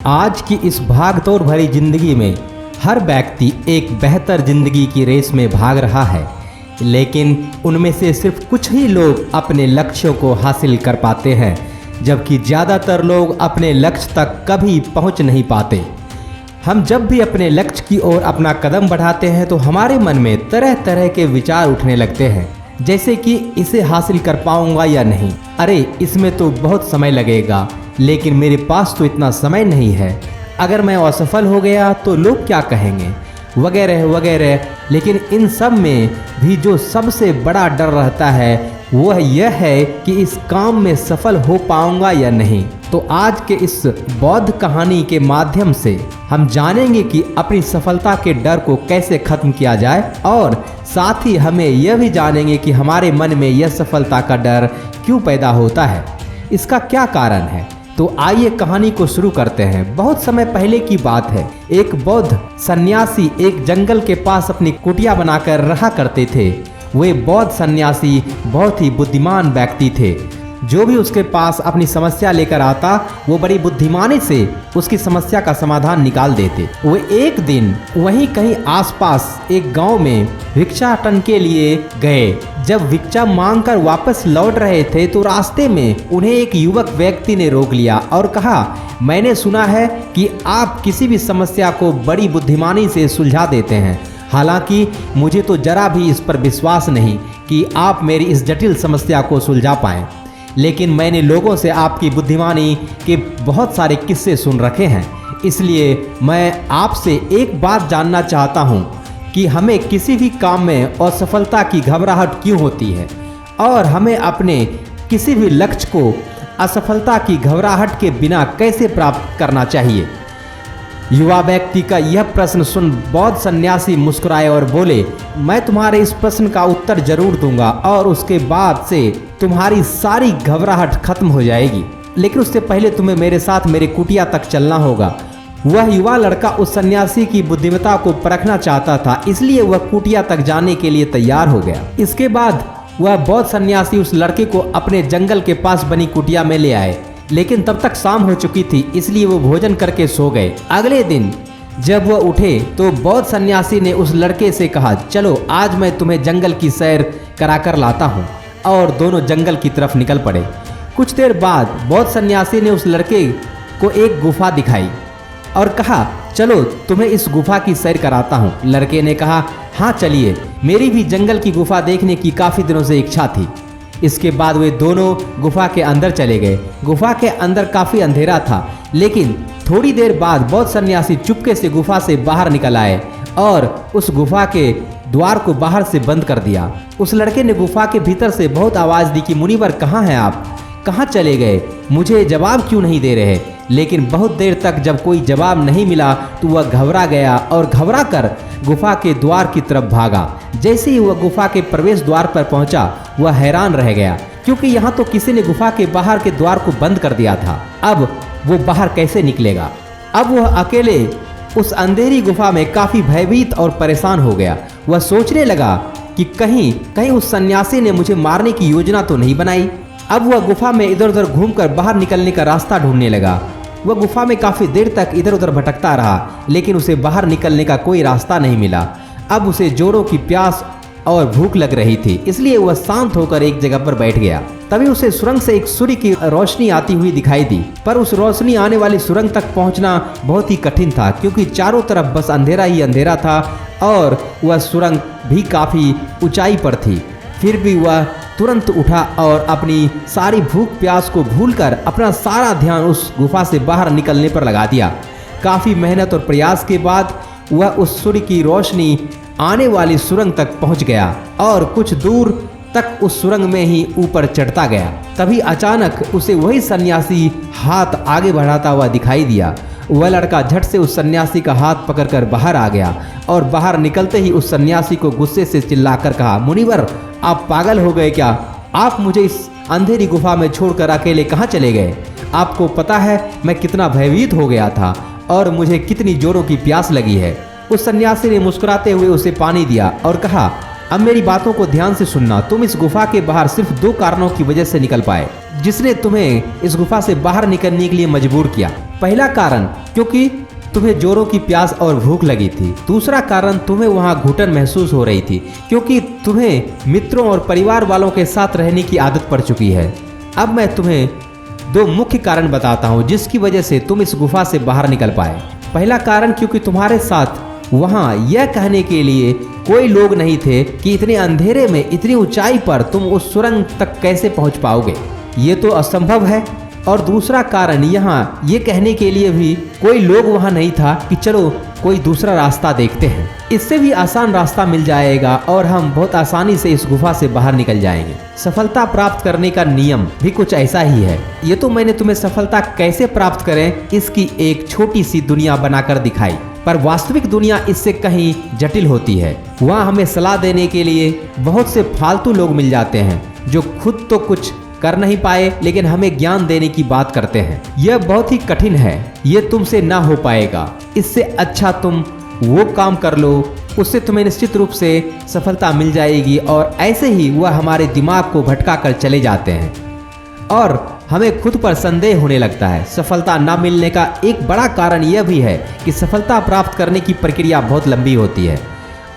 आज की इस भागदौड़ भरी जिंदगी में हर व्यक्ति एक बेहतर जिंदगी की रेस में भाग रहा है, लेकिन उनमें से सिर्फ कुछ ही लोग अपने लक्ष्यों को हासिल कर पाते हैं, जबकि ज़्यादातर लोग अपने लक्ष्य तक कभी पहुंच नहीं पाते। हम जब भी अपने लक्ष्य की ओर अपना कदम बढ़ाते हैं तो हमारे मन में तरह तरह के विचार उठने लगते हैं, जैसे कि इसे हासिल कर पाऊंगा या नहीं, अरे इसमें तो बहुत समय लगेगा, लेकिन मेरे पास तो इतना समय नहीं है, अगर मैं असफल हो गया तो लोग क्या कहेंगे, वगैरह वगैरह। लेकिन इन सब में भी जो सबसे बड़ा डर रहता है वह यह है कि इस काम में सफल हो पाऊंगा या नहीं। तो आज के इस बौद्ध कहानी के माध्यम से हम जानेंगे कि अपनी सफलता के डर को कैसे खत्म किया जाए, और साथ ही हमें यह भी जानेंगे कि हमारे मन में यह सफलता का डर क्यों पैदा होता है, इसका क्या कारण है। तो आइए कहानी को शुरू करते हैं। बहुत समय पहले की बात है। एक बौद्ध सन्यासी एक जंगल के पास अपनी कुटिया बनाकर रहा करते थे। वे बौद्ध सन्यासी बहुत ही बुद्धिमान व्यक्ति थे। जो भी उसके पास अपनी समस्या लेकर आता वो बड़ी बुद्धिमानी से उसकी समस्या का समाधान निकाल देते। वे एक दिन वहीं कहीं आसपास एक गांव में भिक्षाटन के लिए गए। जब भिक्षा मांगकर वापस लौट रहे थे तो रास्ते में उन्हें एक युवक व्यक्ति ने रोक लिया और कहा, मैंने सुना है कि आप किसी भी समस्या को बड़ी बुद्धिमानी से सुलझा देते हैं। हालांकि मुझे तो जरा भी इस पर विश्वास नहीं कि आप मेरी इस जटिल समस्या को सुलझा पाएं, लेकिन मैंने लोगों से आपकी बुद्धिमानी के बहुत सारे किस्से सुन रखे हैं, इसलिए मैं आपसे एक बात जानना चाहता हूं कि हमें किसी भी काम में असफलता की घबराहट क्यों होती है, और हमें अपने किसी भी लक्ष्य को असफलता की घबराहट के बिना कैसे प्राप्त करना चाहिए। युवा व्यक्ति का यह प्रश्न सुन बौद्ध सन्यासी मुस्कुराए और बोले, मैं तुम्हारे इस प्रश्न का उत्तर जरूर दूंगा और उसके बाद से तुम्हारी सारी घबराहट खत्म हो जाएगी, लेकिन उससे पहले तुम्हें मेरे साथ मेरे कुटिया तक चलना होगा। वह युवा लड़का उस सन्यासी की बुद्धिमत्ता को परखना चाहता था, इसलिए वह कुटिया तक जाने के लिए तैयार हो गया। इसके बाद वह बौद्ध सन्यासी उस लड़के को अपने जंगल के पास बनी कुटिया में ले आए, लेकिन तब तक शाम हो चुकी थी, इसलिए वो भोजन करके सो गए। अगले दिन जब वह उठे तो बौद्ध सन्यासी ने उस लड़के से कहा, चलो आज मैं तुम्हें जंगल की सैर कराकर लाता हूँ, और दोनों जंगल की तरफ निकल पड़े। कुछ देर बाद बौद्ध सन्यासी ने उस लड़के को एक गुफा दिखाई और कहा, चलो तुम्हें इस गुफा की सैर कराता हूँ। लड़के ने कहा, हाँ चलिए, मेरी भी जंगल की गुफा देखने की काफ़ी दिनों से इच्छा थी। इसके बाद वे दोनों गुफा के अंदर चले गए। गुफा के अंदर काफ़ी अंधेरा था, लेकिन थोड़ी देर बाद बौद्ध सन्यासी चुपके से गुफा से बाहर निकल आए और उस गुफा के द्वार को बाहर से बंद कर दिया। उस लड़के ने गुफा के भीतर से बहुत आवाज़ दी कि मुनिवर कहाँ हैं आप, कहाँ चले गए, मुझे जवाब क्यों नहीं दे रहे। लेकिन बहुत देर तक जब कोई जवाब नहीं मिला तो वह घबरा गया और घबरा कर गुफा के द्वार की तरफ भागा। जैसे ही वह गुफा के प्रवेश द्वार पर पहुंचा वह हैरान रह गया, क्योंकि यहाँ तो किसी ने गुफा के बाहर के द्वार को बंद कर दिया था। अब वो बाहर कैसे निकलेगा। अब वह अकेले उस अंधेरी गुफा में काफ़ी भयभीत और परेशान हो गया। वह सोचने लगा कि कहीं कहीं उस सन्यासी ने मुझे मारने की योजना तो नहीं बनाई। अब वह गुफा में इधर उधर घूमकर बाहर निकलने का रास्ता ढूंढने लगा। वह गुफा में काफ़ी देर तक इधर उधर भटकता रहा, लेकिन उसे बाहर निकलने का कोई रास्ता नहीं मिला। अब उसे जोरों की प्यास और भूख लग रही थी, इसलिए वह शांत होकर एक जगह पर बैठ गया। तभी उसे सुरंग से एक सूर्य की रोशनी आती हुई दिखाई दी, पर उस रोशनी आने वाली सुरंग तक पहुंचना बहुत ही कठिन था, क्योंकि चारों तरफ बस अंधेरा ही अंधेरा था और वह सुरंग भी काफ़ी ऊंचाई पर थी। फिर भी वह तुरंत उठा और अपनी सारी भूख प्यास को भूलकर अपना सारा ध्यान उस गुफा से बाहर निकलने पर लगा दिया। काफ़ी मेहनत और प्रयास के बाद वह उस सूर्य की रोशनी आने वाली सुरंग तक पहुंच गया और कुछ दूर तक उस सुरंग में ही ऊपर चढ़ता गया। तभी अचानक उसे वही सन्यासी हाथ आगे बढ़ाता हुआ दिखाई दिया। वह लड़का झट से उस सन्यासी का हाथ पकड़कर बाहर आ गया और बाहर निकलते ही उस सन्यासी को गुस्से से चिल्लाकर कहा, मुनिवर आप पागल हो गए क्या? आप मुझे इस अंधेरी गुफा में छोड़कर अकेले कहाँ चले गए? आपको पता है मैं कितना भयभीत हो गया था और मुझे कितनी जोरों की प्यास लगी है। उस सन्यासी ने मुस्कुराते हुए उसे पानी दिया और कहा, अब मेरी बातों को ध्यान से सुनना। तुम इस गुफा के बाहर सिर्फ 2 कारणों की वजह से निकल पाए, जिसने तुम्हें इस गुफा से बाहर निकलने के लिए मजबूर किया। पहला कारण क्योंकि तुम्हें जोरों की प्यास और भूख लगी थी। दूसरा कारण, तुम्हें वहां घुटन महसूस हो रही थी क्योंकि तुम्हें मित्रों और परिवार वालों के साथ रहने की आदत पड़ चुकी है। अब मैं तुम्हें दो मुख्य कारण बताता हूं जिसकी वजह से तुम इस गुफा से बाहर निकल पाए। पहला कारण, क्योंकि तुम्हारे साथ वहां यह कहने के लिए कोई लोग नहीं थे कि इतने अंधेरे में इतनी ऊंचाई पर तुम उस सुरंग तक कैसे पहुंच पाओगे, ये तो असंभव है। और दूसरा कारण, यहाँ ये कहने के लिए भी कोई लोग वहाँ नहीं था कि चलो कोई दूसरा रास्ता देखते हैं, इससे भी आसान रास्ता मिल जाएगा और हम बहुत आसानी से इस गुफा से बाहर निकल जाएंगे। सफलता प्राप्त करने का नियम भी कुछ ऐसा ही है। ये तो मैंने तुम्हें सफलता कैसे प्राप्त करें इसकी एक छोटी सी दुनिया बनाकर दिखाई, पर वास्तविक दुनिया इससे कहीं जटिल होती है। वहाँ हमें सलाह देने के लिए बहुत से फालतू लोग मिल जाते हैं जो खुद तो कुछ कर नहीं पाए लेकिन हमें ज्ञान देने की बात करते हैं। यह बहुत ही कठिन है, ये तुमसे ना हो पाएगा। इससे अच्छा तुम वो काम कर लो, उससे तुम्हें निश्चित रूप से सफलता मिल जाएगी। और ऐसे ही वह हमारे दिमाग को भटका कर चले जाते हैं और हमें खुद पर संदेह होने लगता है। सफलता ना मिलने का एक बड़ा कारण यह भी है कि सफलता प्राप्त करने की प्रक्रिया बहुत लंबी होती है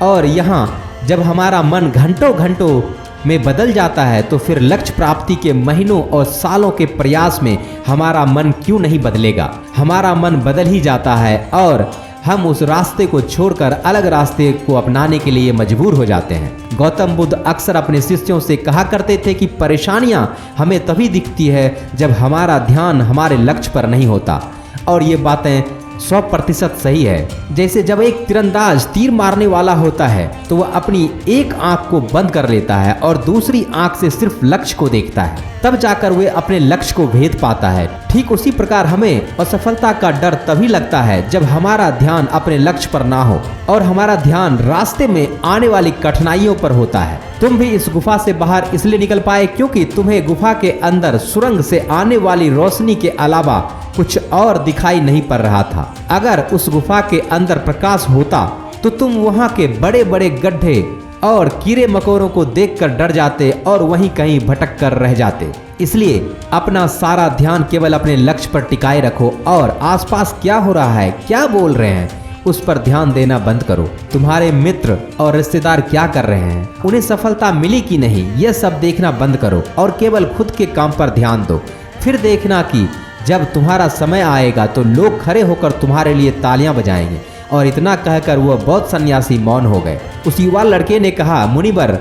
और यहाँ जब हमारा मन घंटों घंटों में बदल जाता है तो फिर लक्ष्य प्राप्ति के महीनों और सालों के प्रयास में हमारा मन क्यों नहीं बदलेगा। हमारा मन बदल ही जाता है और हम उस रास्ते को छोड़कर अलग रास्ते को अपनाने के लिए मजबूर हो जाते हैं। गौतम बुद्ध अक्सर अपने शिष्यों से कहा करते थे कि परेशानियां हमें तभी दिखती है जब हमारा ध्यान हमारे लक्ष्य पर नहीं होता, और ये बातें 100% सही है। जैसे जब एक तीरंदाज तीर मारने वाला होता है तो वह अपनी एक आंख को बंद कर लेता है और दूसरी आंख से सिर्फ लक्ष्य को देखता है, तब जाकर वह अपने लक्ष्य को भेद पाता है। ठीक उसी प्रकार हमें असफलता का डर तभी लगता है जब हमारा ध्यान अपने लक्ष्य पर ना हो और हमारा ध्यान रास्ते में आने वाली कठिनाइयों पर होता है। तुम भी इस गुफा से बाहर इसलिए निकल पाए क्योंकि तुम्हें गुफा के अंदर सुरंग से आने वाली रोशनी के अलावा कुछ और दिखाई नहीं पड़ रहा था। अगर उस गुफा के अंदर प्रकाश होता तो तुम वहां के बड़े बड़े गड्ढे और कीड़े मकोड़ों को देखकर डर जाते और वहीं कहीं भटक कर रह जाते। इसलिए अपना सारा ध्यान केवल अपने लक्ष्य पर टिकाए रखो और आसपास क्या हो रहा है, क्या बोल रहे हैं, उस पर ध्यान देना बंद करो। तुम्हारे मित्र और रिश्तेदार क्या कर रहे हैं, उन्हें सफलता मिली कि नहीं, यह सब देखना बंद करो और केवल खुद के काम पर ध्यान दो। फिर देखना कि जब तुम्हारा समय आएगा तो लोग खड़े होकर तुम्हारे लिए तालियां बजाएंगे। और इतना कहकर वह बौद्ध सन्यासी मौन हो गए। उस युवा लड़के ने कहा, मुनिवर,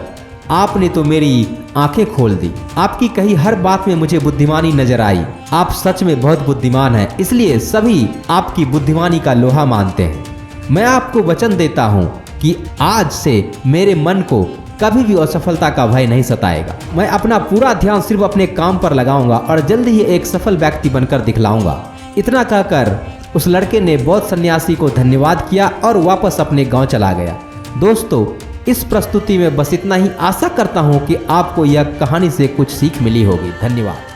आपने तो मेरी आंखें खोल दी। आपकी कही हर बात में मुझे बुद्धिमानी नजर आई। आप सच में बहुत बुद्धिमान हैं, इसलिए सभी आपकी बुद्धिमानी का लोहा मानते हैं। मैं आपको वचन देता हूँ कि आज से मेरे मन को कभी भी असफलता का भय नहीं सताएगा। मैं अपना पूरा ध्यान सिर्फ अपने काम पर लगाऊंगा और जल्द ही एक सफल व्यक्ति बनकर दिखलाऊंगा। इतना कहकर उस लड़के ने बौद्ध सन्यासी को धन्यवाद किया और वापस अपने गांव चला गया। दोस्तों, इस प्रस्तुति में बस इतना ही। आशा करता हूं कि आपको यह कहानी से कुछ सीख मिली होगी। धन्यवाद।